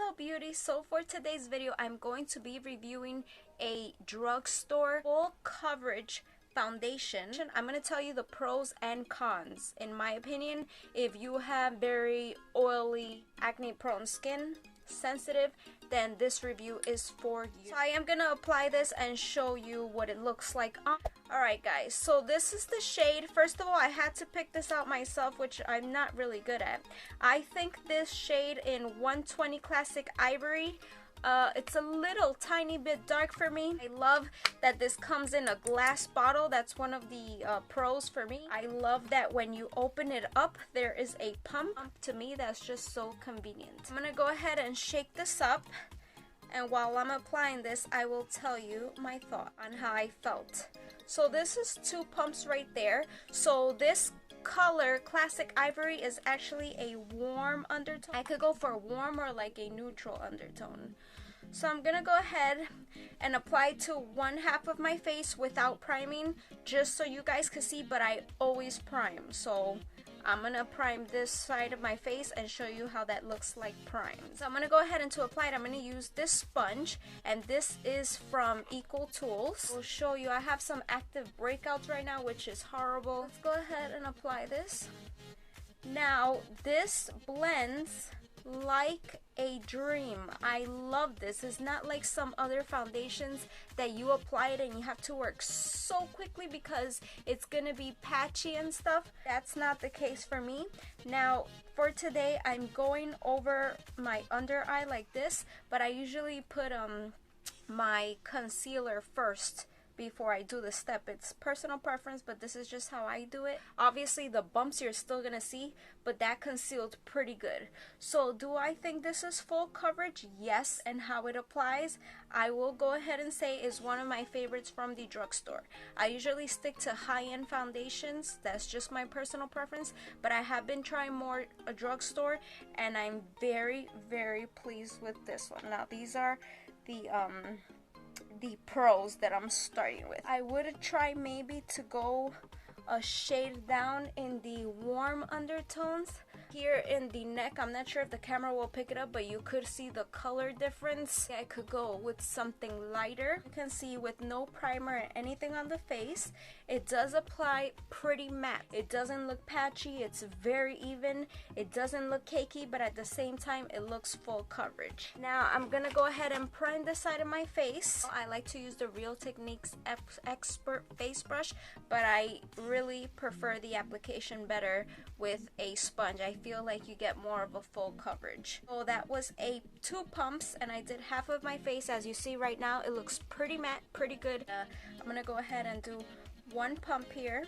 Hello beauty. So for today's video I'm going to be reviewing a drugstore full coverage foundation. I'm going to tell you the pros and cons. In my opinion, if you have very oily, acne prone skin, sensitive, then this review is for you. So I am going to apply this and show you what it looks like on. Alright guys, so this is the shade. First of all, I had to pick this out myself, which I'm not really good at. I think this shade in 120 Classic Ivory, it's a little tiny bit dark for me. I love that this comes in a glass bottle. That's one of the pros for me. I love that when you open it up, there is a pump. To me, that's just so convenient. I'm gonna go ahead and shake this up. And while I'm applying this, I will tell you my thought on how I felt. So this is 2 pumps right there. So this color, Classic Ivory, is actually a warm undertone. I could go for warm or like a neutral undertone. So I'm gonna go ahead and apply to 1/2 of my face without priming, just so you guys can see, but I always prime. So I'm gonna prime this side of my face and show you how that looks like primed. So I'm gonna go ahead and to apply it, I'm gonna use this sponge, and this is from Equal Tools. I'll show you, I have some active breakouts right now, which is horrible. Let's go ahead and apply this. Now this blends like a dream. I love this. It's not like some other foundations that you apply it and you have to work so quickly because it's gonna be patchy and stuff. That's not the case for me. Now for today, I'm going over my under eye like this, but I usually put my concealer first before I do the step. It's personal preference, but this is just how I do it. Obviously the bumps you're still gonna see, but that concealed pretty good. So do I think this is full coverage? Yes. And how it applies, I will go ahead and say is one of my favorites from the drugstore. I usually stick to high-end foundations. That's just my personal preference, but I have been trying more a drugstore and I'm very, very pleased with this one. Now these are the pros that I'm starting with. I would try maybe to go a shade down in the warm undertones. Here in the neck, I'm not sure if the camera will pick it up, but you could see the color difference. I could go with something lighter. You can see with no primer or anything on the face, it does apply pretty matte. It doesn't look patchy, it's very even. It doesn't look cakey, but at the same time, it looks full coverage. Now, I'm gonna go ahead and prime the side of my face. I like to use the Real Techniques Expert Face Brush, but I really prefer the application better with a sponge. I feel like you get more of a full coverage. So that was 2 pumps and I did half of my face. As you see right now, it looks pretty matte, pretty good. I'm gonna go ahead and do 1 pump here.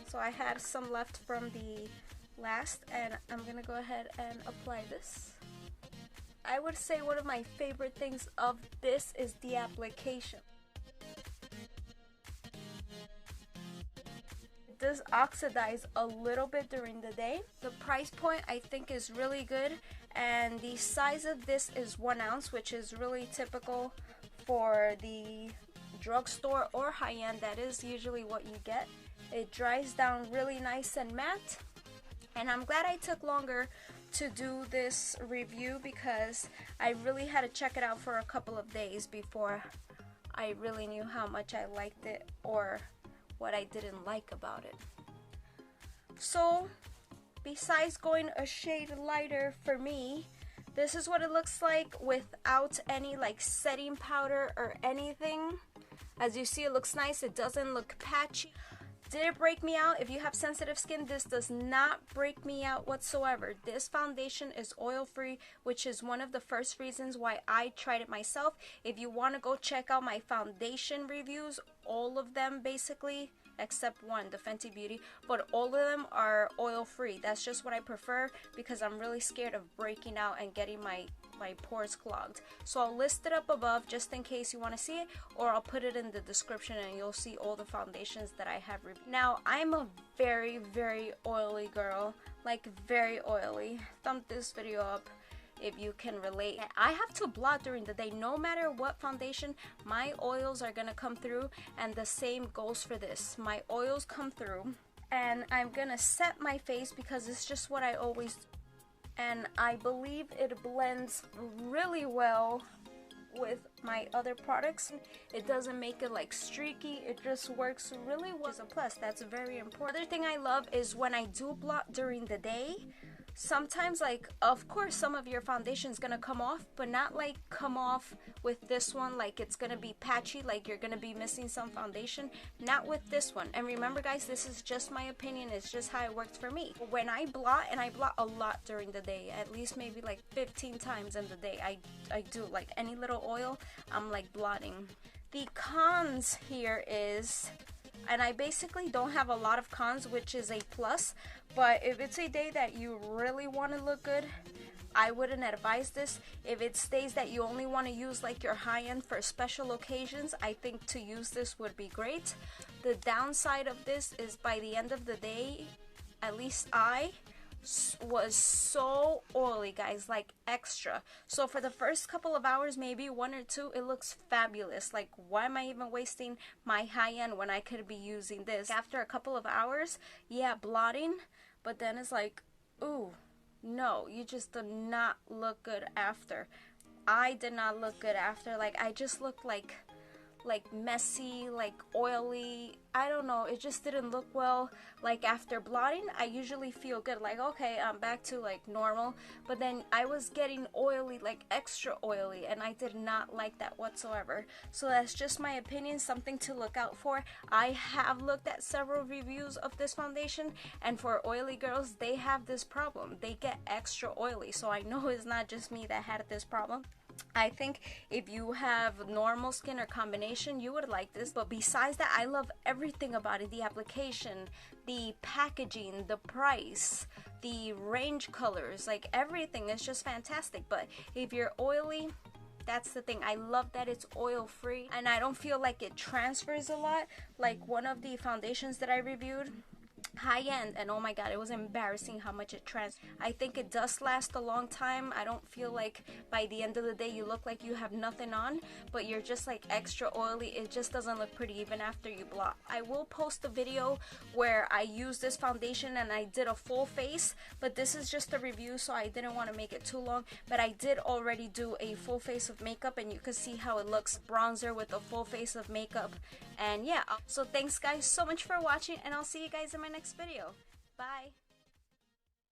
So I had some left from the last, and I'm gonna go ahead and apply this. I would say one of my favorite things of this is the application. Does oxidize a little bit during the day. The price point I think is really good, and the size of this is 1 ounce, which is really typical for the drugstore or high-end. That is usually what you get. It dries down really nice and matte, and I'm glad I took longer to do this review because I really had to check it out for a couple of days before I really knew how much I liked it or what I didn't like about it. So besides going a shade lighter for me, this is what it looks like without any like setting powder or anything. As you see, it looks nice. It doesn't look patchy. Did it break me out? If you have sensitive skin, this does not break me out whatsoever. This foundation is oil-free, which is one of the first reasons why I tried it myself. If you want to go check out my foundation reviews, all of them basically, except one, the Fenty Beauty, but all of them are oil-free. That's just what I prefer because I'm really scared of breaking out and getting my pores clogged. So I'll list it up above just in case you want to see it, or I'll put it in the description and you'll see all the foundations that I have reviewed. Now, I'm a very, very oily girl, like very oily. Thumb this video up if you can relate. I have to blot during the day. No matter what foundation, my oils are gonna come through, and the same goes for this. My oils come through, and I'm gonna set my face because it's just what I always do. and I believe it blends really well with my other products. It doesn't make it like streaky, it just works really well. It's a plus, that's very important. Other thing I love is when I do blot during the day, sometimes, like, of course some of your foundation is gonna come off, but not like come off with this one, like it's gonna be patchy, like you're gonna be missing some foundation. Not with this one. And remember guys, this is just my opinion, it's just how it works for me. When I blot, and I blot a lot during the day, at least maybe like 15 times in the day, I do, like any little oil, I'm like blotting. The cons here is, and I basically don't have a lot of cons, which is a plus, but if it's a day that you really want to look good, I wouldn't advise this. If it states that you only want to use like your high-end for special occasions, I think to use this would be great. The downside of this is by the end of the day, at least I was so oily guys, like extra. So for the first couple of hours, maybe 1 or 2, it looks fabulous. Like, why am I even wasting my high-end when I could be using this? After a couple of hours, yeah, blotting, but then it's like, ooh, no, you just do not look good after. I did not look good after. Like, I just looked like messy, like oily. I don't know, it just didn't look well. Like after blotting, I usually feel good, like okay, I'm back to like normal, but then I was getting oily, like extra oily, and I did not like that whatsoever. So that's just my opinion, something to look out for. I have looked at several reviews of this foundation, and for oily girls, they have this problem, they get extra oily. So I know it's not just me that had this problem. I think if you have normal skin or combination, you would like this. But besides that, I love everything about it. The application, the packaging, the price, the range colors, like everything is just fantastic. But if you're oily, that's the thing. I love that it's oil free, and I don't feel like it transfers a lot. Like one of the foundations that I reviewed, high end, and oh my god, it was embarrassing how much it I think it does last a long time. I don't feel like by the end of the day you look like you have nothing on, but you're just like extra oily. It just doesn't look pretty even after you blot. I will post a video where I used this foundation and I did a full face, but this is just a review, so I didn't want to make it too long. But I did already do a full face of makeup, and you can see how it looks, bronzer with a full face of makeup. And yeah, so thanks guys so much for watching, and I'll see you guys in my next video. Bye.